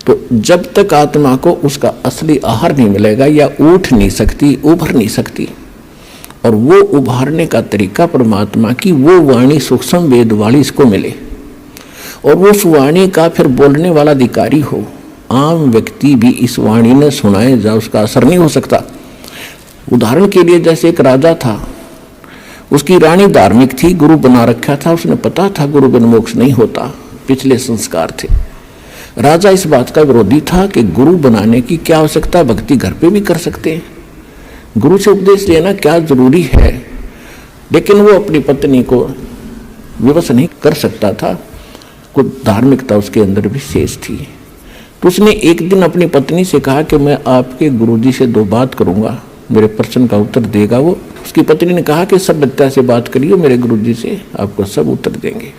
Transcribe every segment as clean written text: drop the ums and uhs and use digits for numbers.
तो जब तक आत्मा को उसका असली आहार नहीं मिलेगा या उठ नहीं सकती, उभर नहीं सकती, और वो उभारने का तरीका परमात्मा की वो वाणी सूक्ष्म वेद वाणी इसको मिले और वो उस वाणी का फिर बोलने वाला अधिकारी हो। आम व्यक्ति भी इस वाणी ने सुनाए जा उसका असर नहीं हो सकता। उदाहरण के लिए जैसे एक राजा था, उसकी रानी धार्मिक थी, गुरु बना रखा था, उसने पता था गुरु बिन मोक्ष नहीं होता, पिछले संस्कार थे। राजा इस बात का विरोधी था कि गुरु बनाने की क्या आवश्यकता, भक्ति घर पे भी कर सकते हैं, गुरु से उपदेश लेना क्या जरूरी है। लेकिन वो अपनी पत्नी को विवश नहीं कर सकता था, कुछ धार्मिकता उसके अंदर भी शेष थी। तो उसने एक दिन अपनी पत्नी से कहा कि मैं आपके गुरुजी से 2 बात करूंगा, मेरे प्रश्न का उत्तर देगा वो। उसकी पत्नी ने कहा कि सभ्यता से बात करिए, मेरे गुरुजी से आपको सब उत्तर देंगे।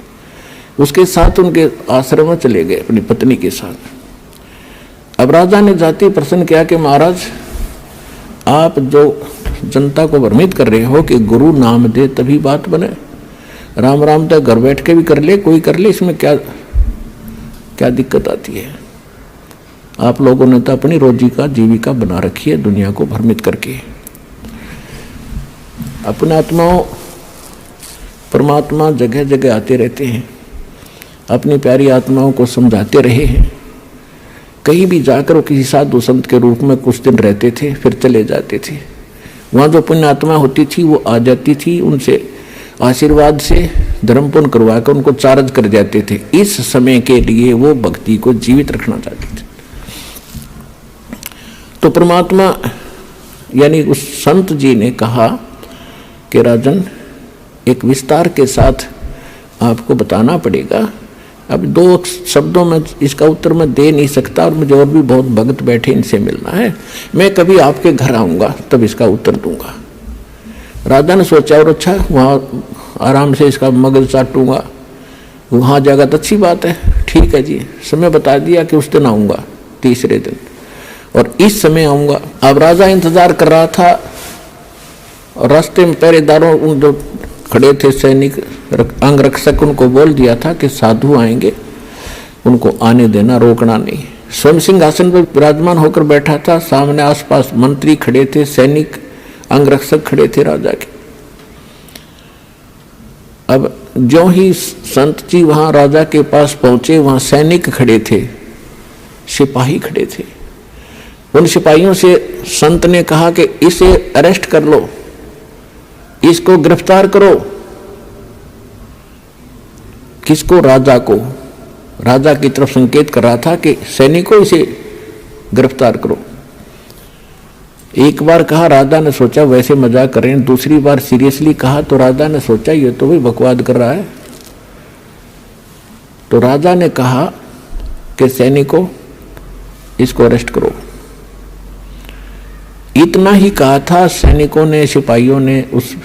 उसके साथ उनके आश्रम में चले गए अपनी पत्नी के साथ। अब राजा ने जाते प्रश्न किया कि महाराज, आप जो जनता को भ्रमित कर रहे हो कि गुरु नाम दे तभी बात बने, राम राम तक घर बैठ के भी कर ले, कोई कर ले, इसमें क्या क्या दिक्कत आती है। आप लोगों ने तो अपनी रोजी का जीविका बना रखी है दुनिया को भ्रमित करके। अपने आत्माओं, परमात्मा जगह जगह आते रहते हैं, अपनी प्यारी आत्माओं को समझाते रहे हैं। कहीं भी जाकर वो किसी साधु संत के रूप में कुछ दिन रहते थे, फिर चले जाते थे। वहाँ जो पुण्य आत्मा होती थी वो आ जाती थी, उनसे आशीर्वाद से धर्म पुण्य करवा कर उनको चार्ज कर जाते थे। इस समय के लिए वो भक्ति को जीवित रखना चाहते थे। तो परमात्मा यानी उस संत जी ने कहा कि राजन, एक विस्तार के साथ आपको बताना पड़ेगा। अब 2 शब्दों में इसका उत्तर मैं दे नहीं सकता, और मुझे और भी बहुत भक्त बैठे, इनसे मिलना है। मैं कभी आपके घर आऊँगा तब इसका उत्तर दूंगा। राजा ने सोचा, और अच्छा वहाँ आराम से इसका मगज चाटूंगा, वहाँ जाएगा तो अच्छी बात है, ठीक है जी। समय बता दिया कि उस दिन आऊँगा, तीसरे दिन, और इस समय आऊँगा। अब राजा इंतजार कर रहा था, और रास्ते में पहरेदारों उन जो खड़े थे सैनिक अंगरक्षक, उनको बोल दिया था कि साधु आएंगे, उनको आने देना, रोकना नहीं। स्वयं सिंहासन पर विराजमान होकर बैठा था, सामने आसपास मंत्री खड़े थे, सैनिक अंगरक्षक खड़े थे राजा के। अब जो ही संत जी वहां राजा के पास पहुंचे, वहां सैनिक खड़े थे, सिपाही खड़े थे। उन सिपाहियों से संत ने कहा कि इसे अरेस्ट कर लो, इसको गिरफ्तार करो। किसको? राजा को। राजा की तरफ संकेत कर रहा था कि सैनिकों, इसे गिरफ्तार करो। एक बार कहा, राजा ने सोचा वैसे मजाक कर रहे हैं। दूसरी बार सीरियसली कहा तो राजा ने सोचा ये तो भी बकवाद कर रहा है। तो राजा ने कहा कि सैनिकों, इसको अरेस्ट करो। इतना ही कहा था, सैनिकों ने, सिपाहियों ने उस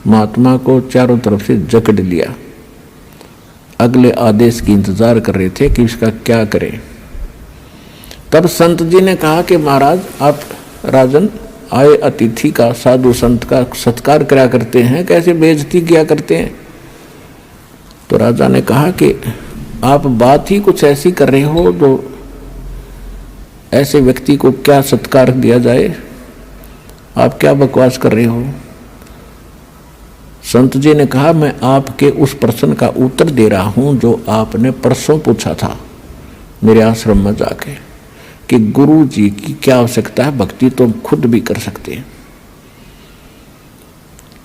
महात्मा को चारों तरफ से जकड़ लिया। अगले आदेश की इंतजार कर रहे थे कि इसका क्या करें। तब संत जी ने कहा कि महाराज, आप राजन आए अतिथि का, साधु संत का सत्कार करा करते हैं, कैसे बेइज्जती किया करते हैं। तो राजा ने कहा कि आप बात ही कुछ ऐसी कर रहे हो तो ऐसे व्यक्ति को क्या सत्कार दिया जाए, आप क्या बकवास कर रहे हो। संत जी ने कहा, मैं आपके उस प्रश्न का उत्तर दे रहा हूं जो आपने परसों पूछा था मेरे आश्रम में जाके, कि गुरु जी की क्या आवश्यकता है, भक्ति तो खुद भी कर सकते हैं।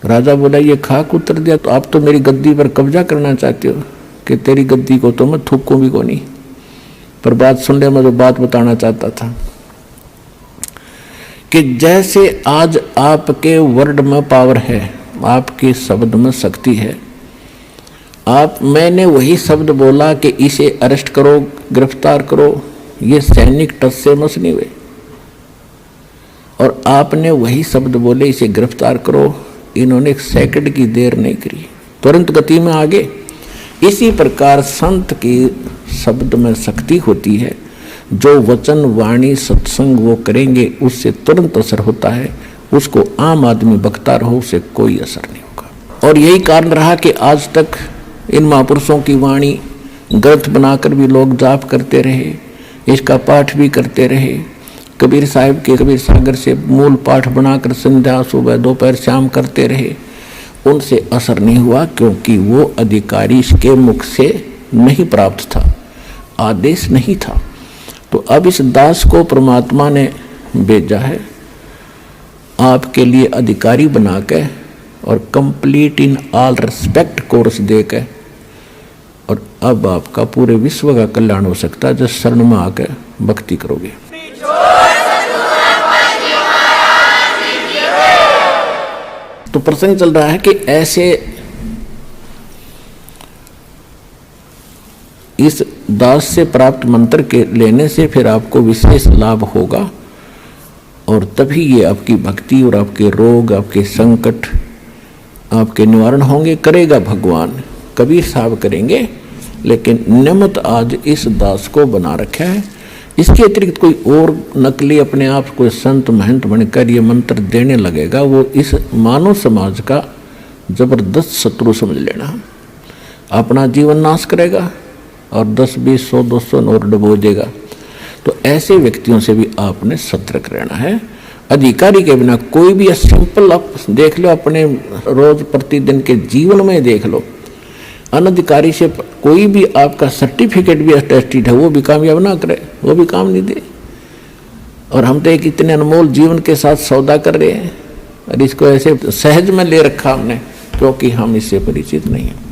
राजा बोला, ये खाक उत्तर दिया, तो आप तो मेरी गद्दी पर कब्जा करना चाहते हो कि तेरी गद्दी को तो मैं थूकूं भी को नहीं। पर बात सुनने में जो बात बताना चाहता था कि जैसे आज आपके वर्ड में पावर है, आपके शब्द में शक्ति है। मैंने वही शब्द बोला कि इसे अरेस्ट करो, गिरफ्तार करो, ये सैनिक टस से मस नहीं हुए, और आपने वही शब्द बोले इसे गिरफ्तार करो, इन्होंने 1 सेकंड की देर नहीं करी, तुरंत गति में आगे। इसी प्रकार संत की शब्द में शक्ति होती है। जो वचन वाणी सत्संग वो करेंगे उससे तुरंत असर होता है, उसको आम आदमी बकता रहो उसे कोई असर नहीं होगा। और यही कारण रहा कि आज तक इन महापुरुषों की वाणी ग्रंथ बनाकर भी लोग जाप करते रहे, इसका पाठ भी करते रहे। कबीर साहिब के कबीर सागर से मूल पाठ बनाकर संध्या सुबह दोपहर शाम करते रहे, उनसे असर नहीं हुआ, क्योंकि वो अधिकारी के मुख से नहीं प्राप्त था, आदेश नहीं था। तो अब इस दास को परमात्मा ने भेजा है आपके लिए अधिकारी बना के, और complete in all respect course दे के, और अब आपका पूरे विश्व का कल्याण हो सकता है जब शरण में आके भक्ति करोगे। तो प्रसंग चल रहा है कि ऐसे इस दास से प्राप्त मंत्र के लेने से फिर आपको विशेष लाभ होगा, और तभी ये आपकी भक्ति और आपके रोग, आपके संकट, आपके निवारण होंगे। करेगा भगवान, कबीर साहब करेंगे, लेकिन नियमित आज इस दास को बना रखा है। इसके अतिरिक्त कोई और नकली अपने आप कोई संत महंत बनकर ये मंत्र देने लगेगा, वो इस मानव समाज का जबरदस्त शत्रु समझ लेना। अपना जीवन नाश करेगा और 10, 20, 100, 200 और डुबो देगा। तो ऐसे व्यक्तियों से भी आपने सतर्क रहना है। अधिकारी के बिना कोई भी सिंपल आप देख लो, अपने रोज प्रतिदिन के जीवन में देख लो, अनधिकारी से कोई भी आपका सर्टिफिकेट भी अटेस्टेड है, वो भी कामयाब ना करे, वो भी काम नहीं दे। और हम तो एक इतने अनमोल जीवन के साथ सौदा कर रहे हैं, और इसको ऐसे सहज में ले रखा हमने, क्योंकि हम इससे परिचित नहीं हैं।